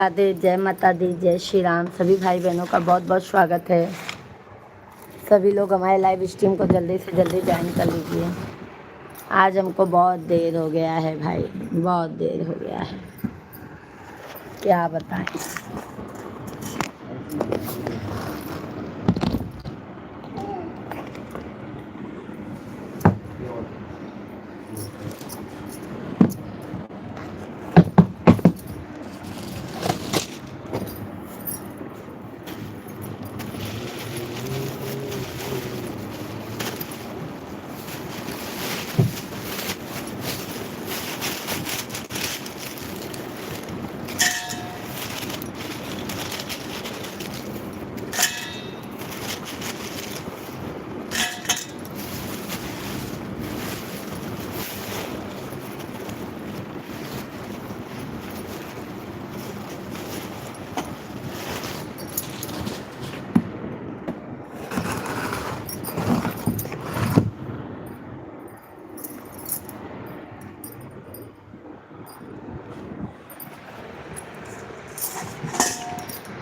राधे, जय माता दी, जय श्री राम। सभी भाई बहनों का बहुत बहुत स्वागत है। सभी लोग हमारे लाइव स्ट्रीम को जल्दी से जल्दी ज्वाइन कर लीजिए। आज हमको बहुत देर हो गया है भाई, बहुत देर हो गया है, क्या बताएं।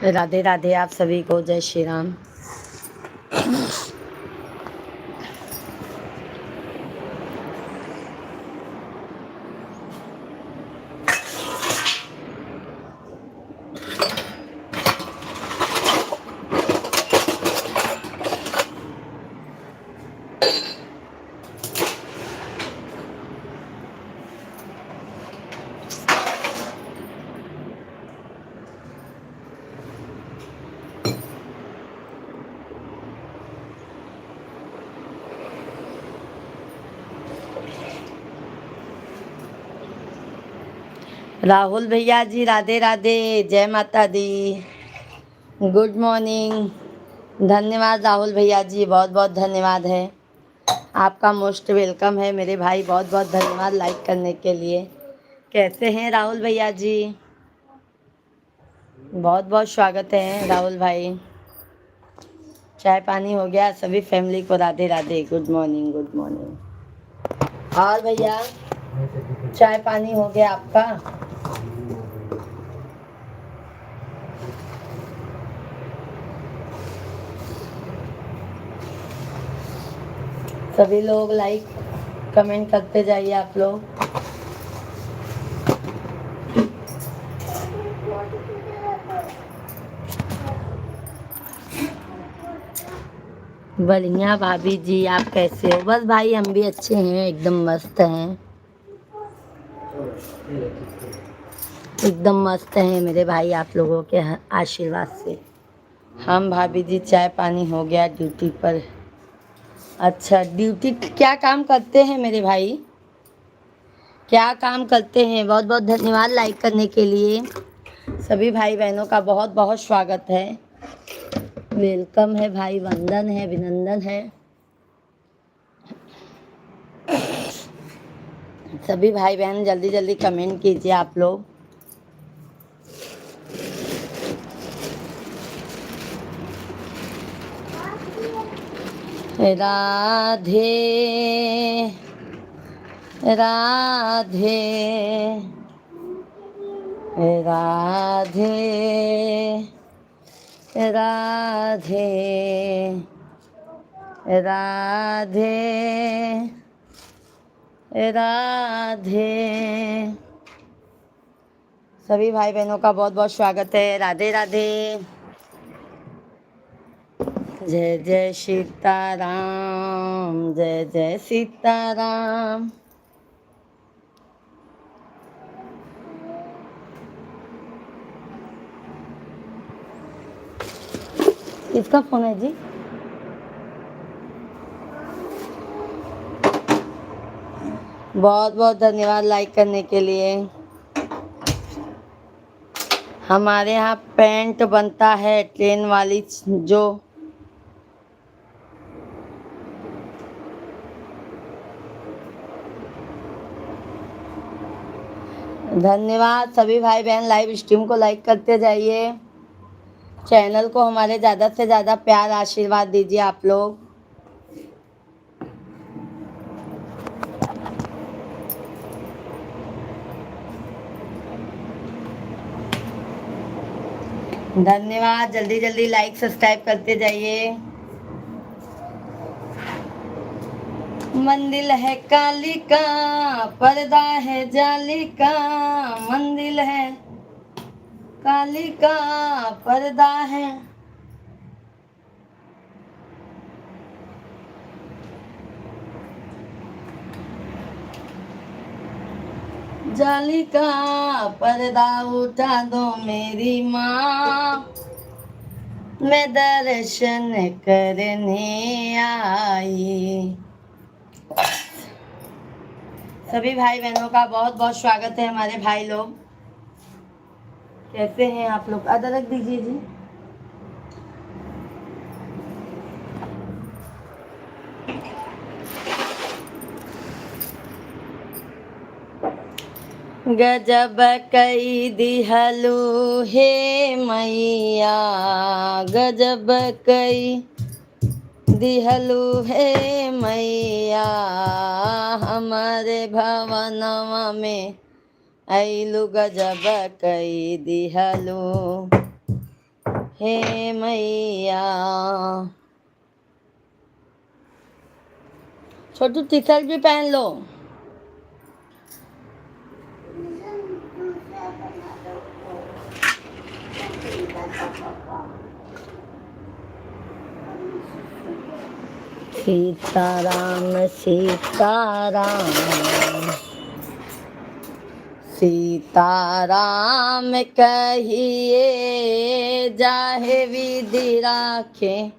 राधे राधे आप सभी को, जय श्री राम। राहुल भैया जी, राधे राधे, जय माता दी, गुड मॉर्निंग। धन्यवाद राहुल भैया जी, बहुत बहुत धन्यवाद है आपका, मोस्ट वेलकम है मेरे भाई। बहुत बहुत धन्यवाद लाइक करने के लिए। कैसे हैं राहुल भैया जी? बहुत बहुत स्वागत है राहुल भाई। चाय पानी हो गया? सभी फैमिली को Radhe Radhe, good morning, good morning. और भैया चाय पानी हो गया आपका? सभी लोग लाइक कमेंट करते जाइए आप लोग। बढ़िया भाभी जी, आप कैसे हो? बस भाई हम भी अच्छे हैं, एकदम मस्त हैं, एकदम मस्त हैं मेरे भाई, आप लोगों के आशीर्वाद से। हम भाभी जी चाय पानी हो गया, ड्यूटी पर। अच्छा, ड्यूटी क्या काम करते हैं मेरे भाई? क्या काम करते हैं? बहुत बहुत धन्यवाद लाइक करने के लिए। सभी भाई बहनों का बहुत बहुत स्वागत है, वेलकम है भाई, वंदन है, अभिनंदन है। सभी भाई बहन जल्दी जल्दी कमेंट कीजिए आप लोग। राधे राधे राधे राधे राधे राधे। सभी भाई बहनों का बहुत बहुत स्वागत है, राधे राधे। जय जय सीताराम, जय जय सीताराम। किसका फोन है जी? बहुत बहुत धन्यवाद लाइक करने के लिए। हमारे यहाँ पैंट बनता है ट्रेन वाली, जो धन्यवाद। सभी भाई बहन लाइव स्ट्रीम को लाइक करते जाइए, चैनल को हमारे ज़्यादा से ज़्यादा प्यार आशीर्वाद दीजिए आप लोग। धन्यवाद। जल्दी जल्दी लाइक सब्सक्राइब करते जाइए। मंदिर है काली का, पर्दा है जाली का। मंदिर है काली का, पर्दा है। जाली का पर्दा उठा दो मेरी माँ, मैं दर्शन करने आई। सभी भाई बहनों का बहुत बहुत स्वागत है। हमारे भाई लोग कैसे हैं आप लोग? अदरक दीजिए जी। गजब कई दिहलू हे मैया, गजब कई दिहलू हे मैया, हमारे भवनवा में ऐलू गजब कई दिहलू हे मैया। छोटू टी शर्ट भी पहन लो। सीताराम सीताराम सीताराम कहिए, जाहे विधि राखे।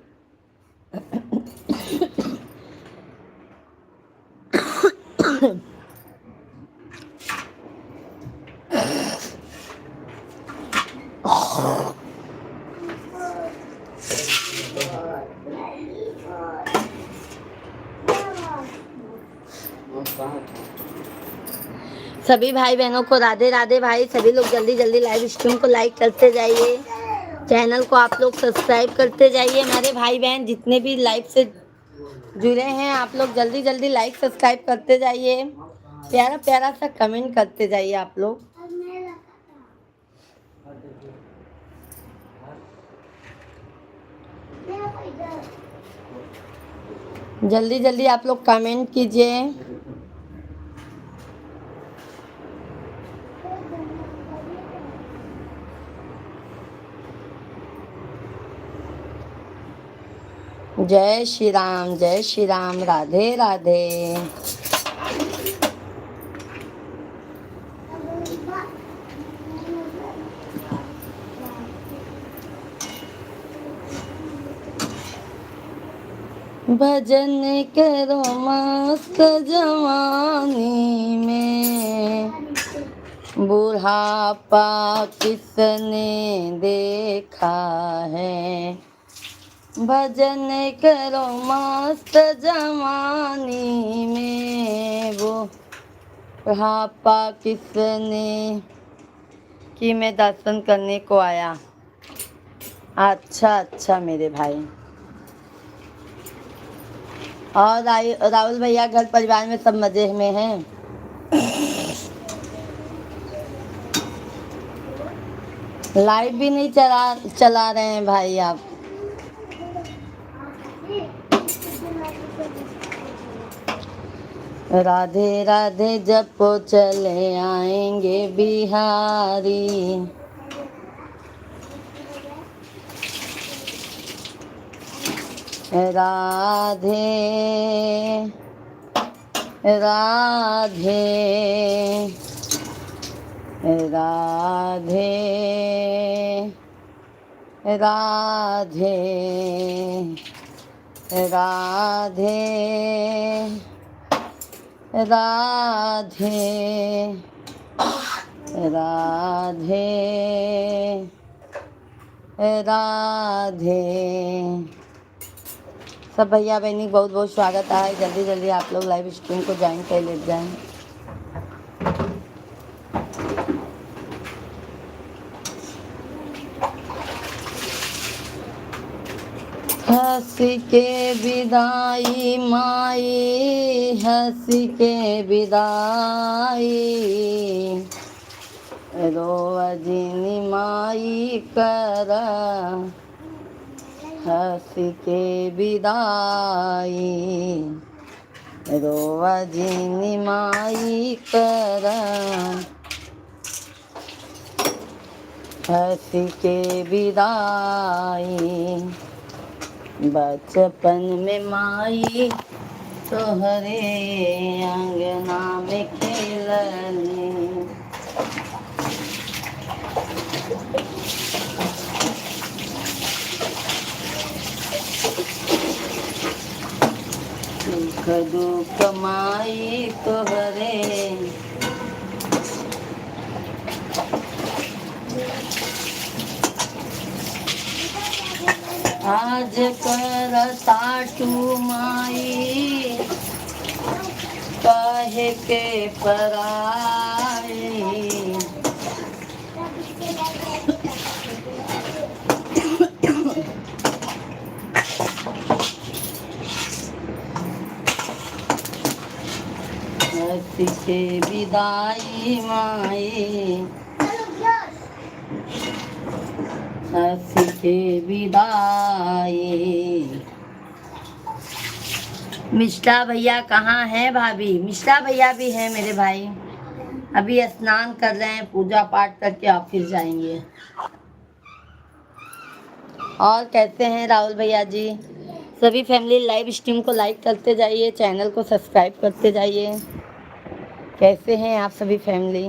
सभी भाई बहनों को राधे राधे। भाई सभी लोग जल्दी जल्दी लाइव स्ट्रीम को लाइक करते जाइए, चैनल को आप लोग सब्सक्राइब करते जाइए। हमारे भाई बहन जितने भी लाइव से जुड़े हैं, आप लोग जल्दी जल्दी लाइक सब्सक्राइब करते जाइए, प्यारा प्यारा सा कमेंट करते जाइए आप लोग। जल्दी जल्दी आप लोग कमेंट कीजिए। जय श्री राम, जय श्री राम, राधे राधे। भजन करो मस्त जवानी में, बुढ़ापा किसने देखा है। भजन करो मस्त जवानी में, बुढ़ापा किसने। कि मैं दर्शन करने को आया। अच्छा अच्छा मेरे भाई। और राहुल भैया, घर परिवार में सब मजे में हैं? लाइव भी नहीं चला रहे हैं भाई आप। राधे राधे जपो चले आएंगे बिहारी। राधे राधे राधे राधे राधे राधे राधे राधे। सब भैया बहनी बहुत बहुत स्वागत है। जल्दी जल्दी आप लोग लाइव स्ट्रीम को ज्वाइन कर ले जाएं। हंसी के विदाई माई, हंसी के विदाई, रोवजिनी माई कर हंसी के विदाई, रोवजिनी माई कर हंसी के विदाई। बचपन में माई तोहरे अंगना में खेलनी, सुख दुख माई तोहरे आज कर साटू माई कहे के पराई। हंसी के विदाई माई, हंसी के विदाई। मिश्रा भैया कहाँ हैं भाभी? मिश्रा भैया भी हैं मेरे भाई, अभी स्नान कर रहे हैं, पूजा पाठ करके ऑफिस जाएंगे। और कैसे हैं राहुल भैया जी? सभी फैमिली लाइव स्ट्रीम को लाइक करते जाइए, चैनल को सब्सक्राइब करते जाइए। कैसे हैं आप सभी फैमिली?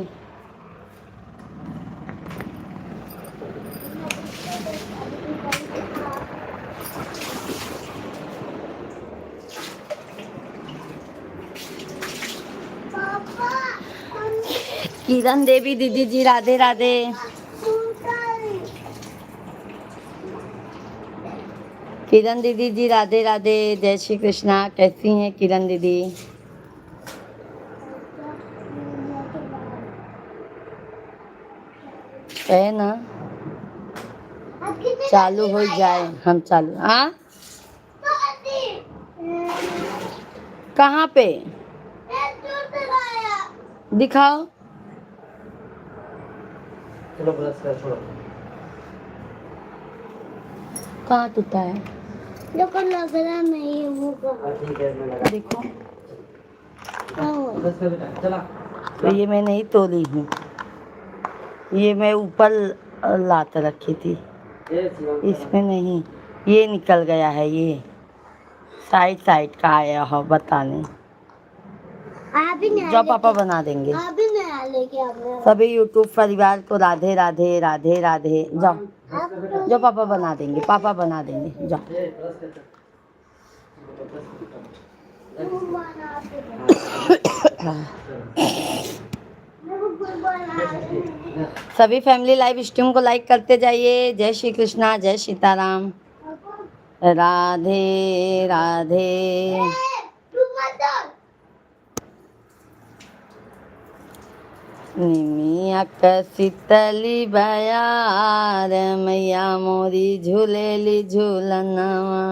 किरण देवी दीदी जी राधे राधे। किरण दीदी जी राधे राधे, जय श्री कृष्णा। कैसी हैं किरण दीदी? है ना, चालू हो जाए हम चालू। हाँ कहाँ पे दिखाओ? चलो छोड़ो। कहाँ टूटा है? देखो लग रहा नहीं है वो। देखो तो ये मैं नहीं तोली हूँ, ये मैं ऊपर लात रखी थी, इसमें नहीं, ये निकल गया है, ये साइड साइड का आया हो बताने। जो पापा बना देंगे। सभी यूट्यूब परिवार को राधे राधे राधे राधे। जाओ जो पापा बना देंगे, पापा बना देंगे, जाओ। सभी फैमिली लाइव स्ट्रीम को लाइक करते जाइए। जय श्री कृष्णा, जय सीताराम, राधे राधे। निमिया शीतली बयार, मैया मोरी झूलेली झूलनवा।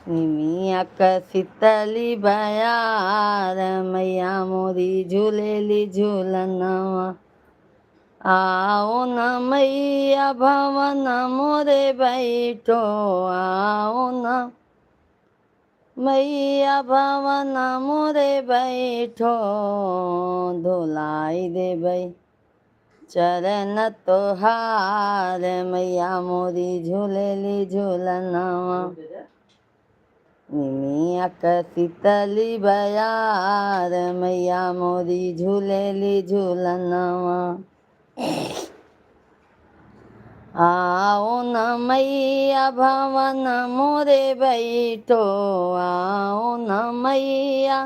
निमिया शीतली बयार, मैया मोरी झूलेली झूलनवा। आओ न मैया भवन मोरे बैठो, आओ न मैया भवन मोरे बैठो, धुलाई देबै चरण तोहार, मैया मोरी झूलेली झूलनवा। निमिया शीतली बयार, मैया मोरी झूलेली झूलनवा। आओ न मैया भवन मोरे बैठो, आओ न मैया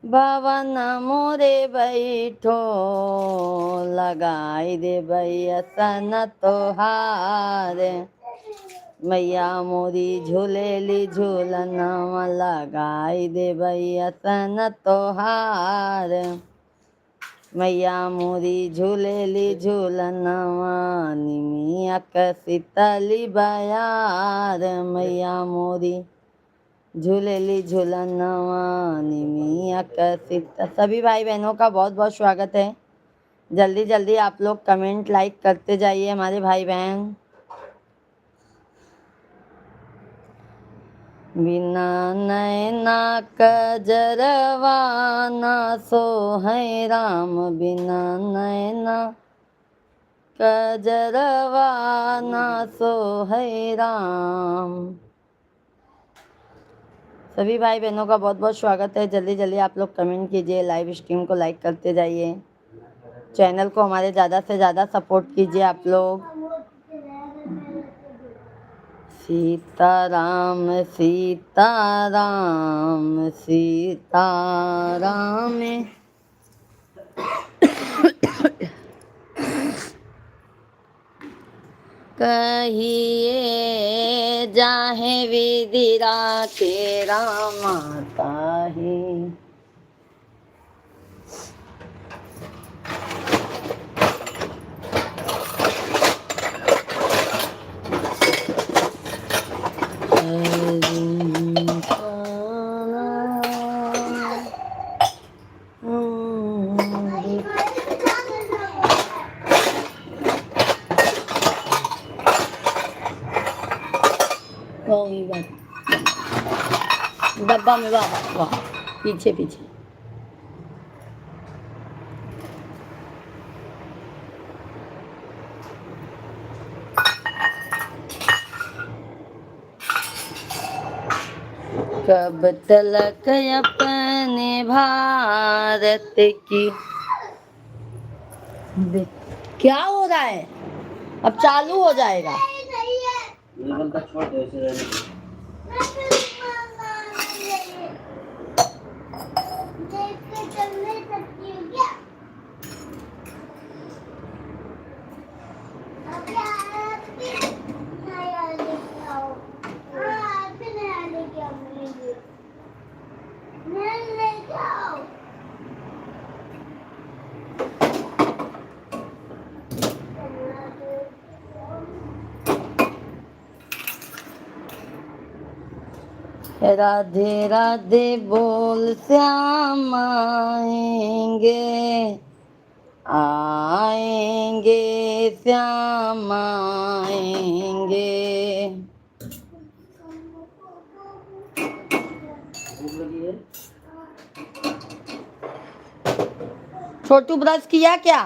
भवन मोरे बैठो, लगाई दे बैसन तोहार, मैया मोरी झूलेली झूलनवा। लगाई दे बैसन तोहार, मैया मोरी झूलेली झूलनवा। निमिया शीतली बयार, मैया मोरी झूलेली झूलनवा निमिया कसित। सभी भाई बहनों का बहुत बहुत स्वागत है। जल्दी जल्दी आप लोग कमेंट लाइक करते जाइए हमारे भाई बहन। बिना नैना कजरवा ना सो है राम, बिना नैना कजरवा ना सो है राम। सभी भाई बहनों का बहुत बहुत स्वागत है। जल्दी जल्दी आप लोग कमेंट कीजिए, लाइव स्ट्रीम को लाइक करते जाइए, चैनल को हमारे ज़्यादा से ज़्यादा सपोर्ट कीजिए आप लोग। सीताराम सीताराम सीताराम। कहिए जाहे विदिरा के राम ताहि। डब्बा में वाह वाह, पीछे पीछे। कब तलक अपने भारत की। क्या हो रहा है? अब चालू हो जाएगा। राधे राधे बोल श्याम आएंगे, आएंगे श्याम आएंगे। छोटू ब्रश किया क्या?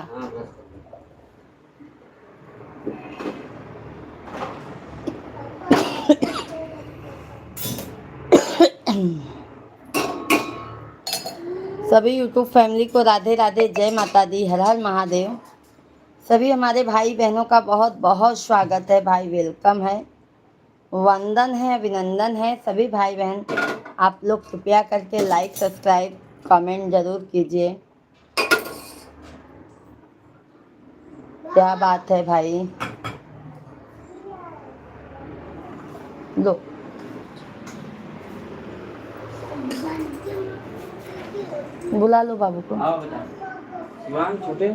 सभी यूट्यूब फैमिली को राधे राधे, जय माता दी, हर हर महादेव। सभी हमारे भाई बहनों का बहुत बहुत स्वागत है भाई, वेलकम है, वंदन है, अभिनंदन है। सभी भाई बहन आप लोग कृपया करके लाइक सब्सक्राइब कमेंट जरूर कीजिए। क्या बात है भाई, लो बुला लो बाबू को। छोटे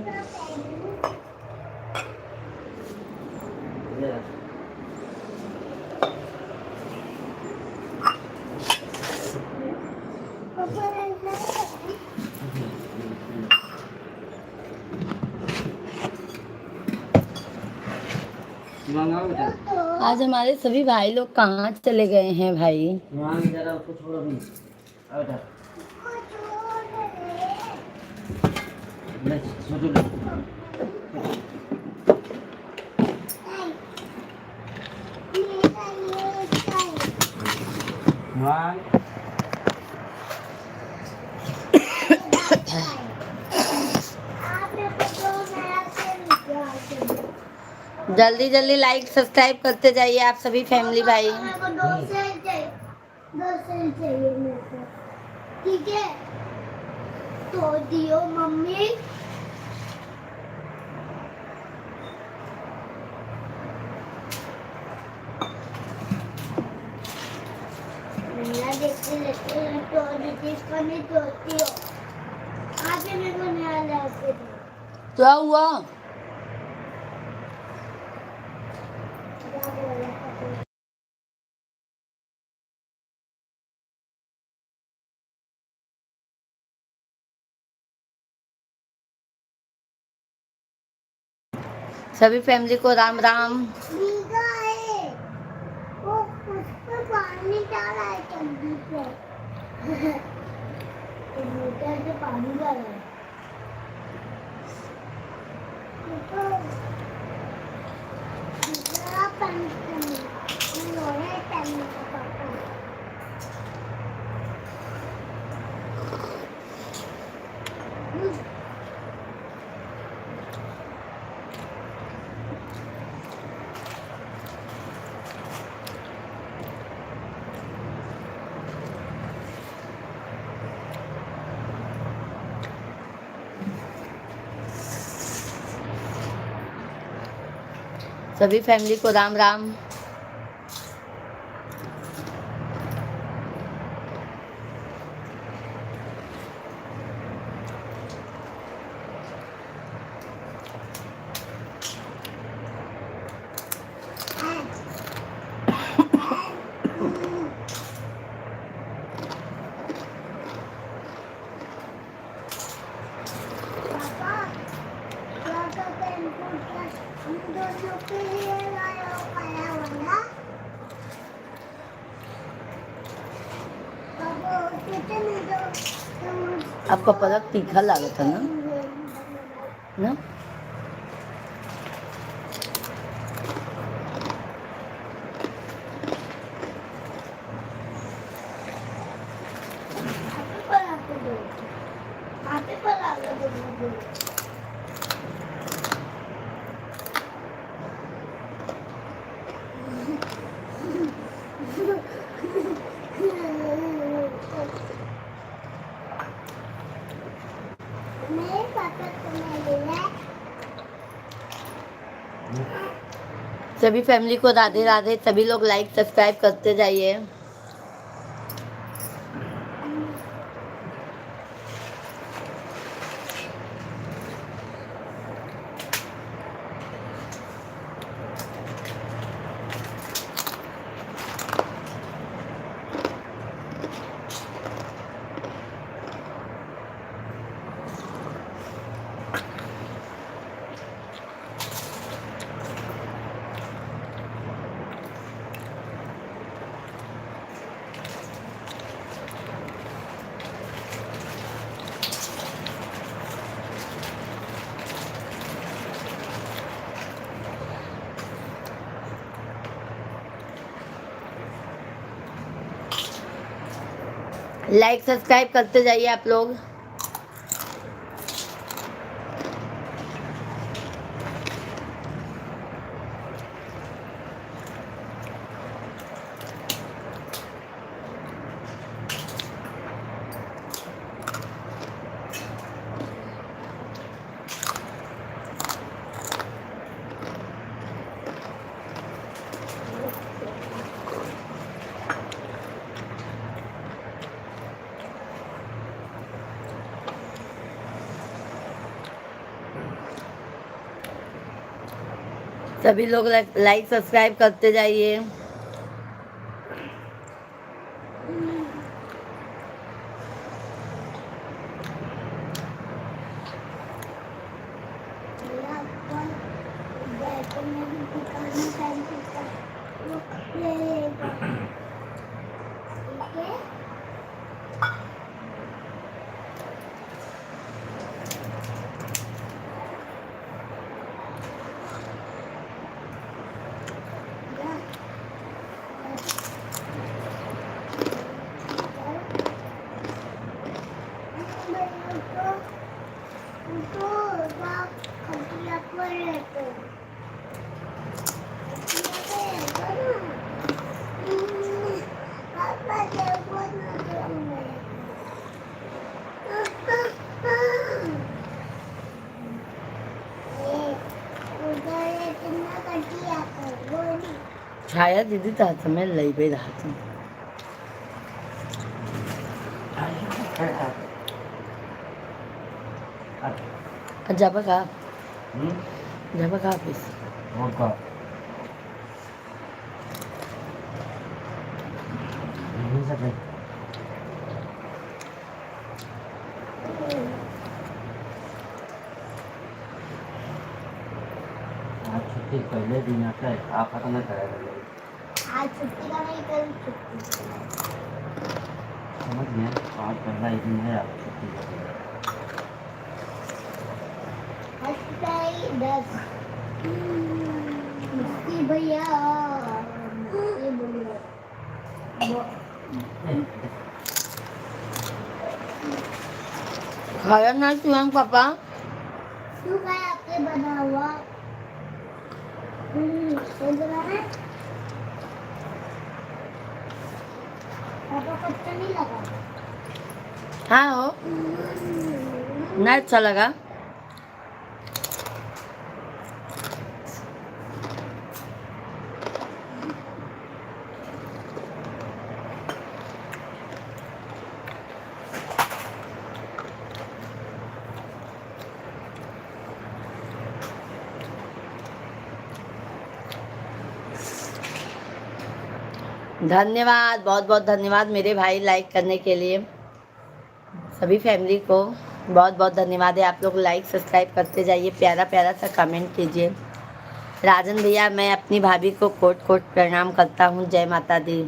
आज हमारे सभी भाई लोग कहाँ चले गए हैं भाई? जल्दी जल्दी लाइक सब्सक्राइब करते जाइए आप सभी फैमिली भाई। ठीक है तो दियो मम्मी। देखते क्या हुआ? सभी फैमिली को राम राम। भीगा है वो, उस पर पानी डाला है टंकी पे। तो मोटर से पानी डाला है तो दूसरा पानी करने लोहे पानी का पापा। सभी फैमिली को राम राम। आपका पलक तीखा लगा था ना ना। सभी फैमिली को राधे राधे। सभी लोग लाइक सब्सक्राइब करते जाइए। लाइक सब्सक्राइब करते जाइए आप लोग। सभी लोग लाइक सब्सक्राइब करते जाइए। छाया दीदी था समय लई पे रहा था। जब का ऑफिस आज छुट्टी पहले दिन आता है, आप पता ना करेगा। आज छुट्टी का नहीं, कल छुट्टी का है। समझ गए, आज पहला ही दिन है, आप छुट्टी करेंगे। हंसते 10 मुस्की भैया, मुस्की भैया। खाया ना तुम पापा? तू क्या आपके बना हुआ? सही बना है? पापा को अच्छा नहीं लगा? हाँ हो, ना अच्छा लगा। धन्यवाद, बहुत बहुत धन्यवाद मेरे भाई लाइक करने के लिए। सभी फैमिली को बहुत बहुत धन्यवाद है। आप लोग लाइक सब्सक्राइब करते जाइए, प्यारा प्यारा सा कमेंट कीजिए। राजन भैया, मैं अपनी भाभी को कोट कोट प्रणाम करता हूँ। जय माता दी।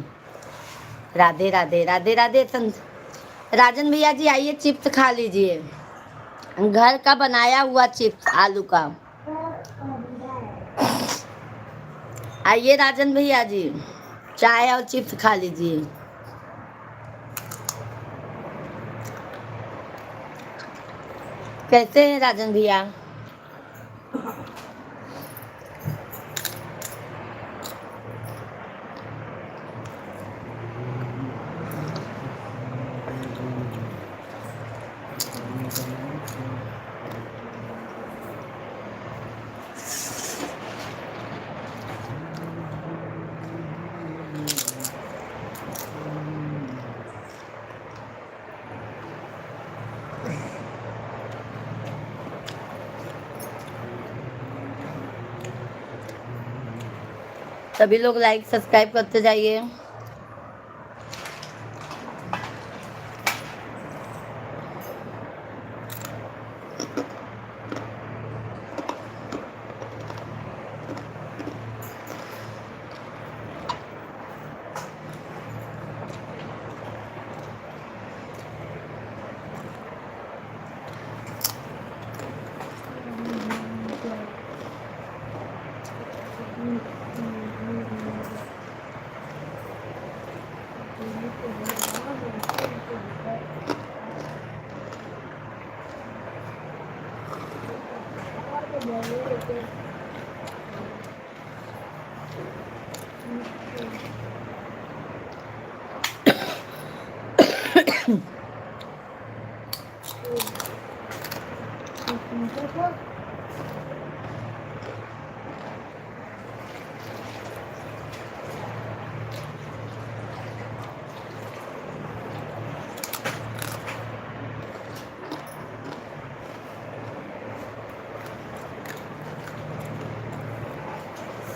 राधे राधे राधे राधे। राजन भैया जी आइए, चिप्स खा लीजिए, घर का बनाया हुआ चिप्स आलू का। आइए राजन भैया जी, चाय और चिप्स खा लीजिए। कैसे हैं राजन भैया? सभी लोग लाइक सब्सक्राइब करते जाइए।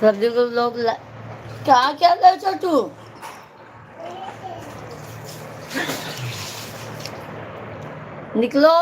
सभी लोग क्या क्या कर छोटू? निकलो।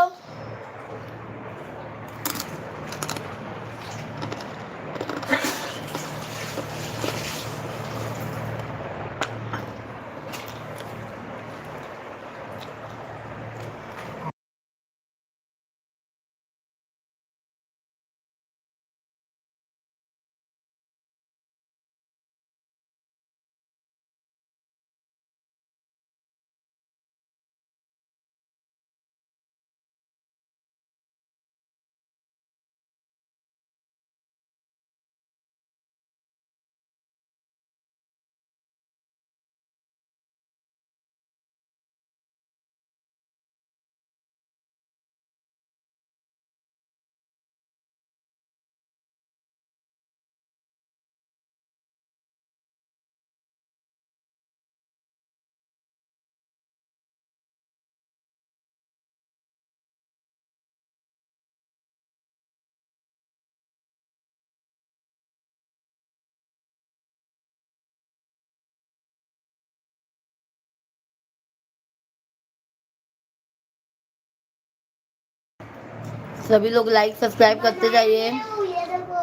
सभी लोग लाइक सब्सक्राइब करते जाइए। ये देखो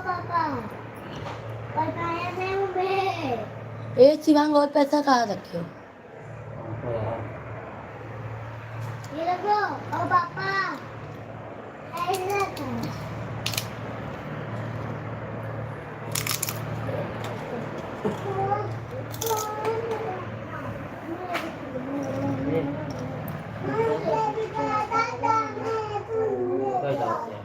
पापा बताया नहीं मुझे ए शिवांग और पैसा कहाँ रखे हो? हमको यार ये देखो ओ पापा ऐसा था ये कोई जाते हैं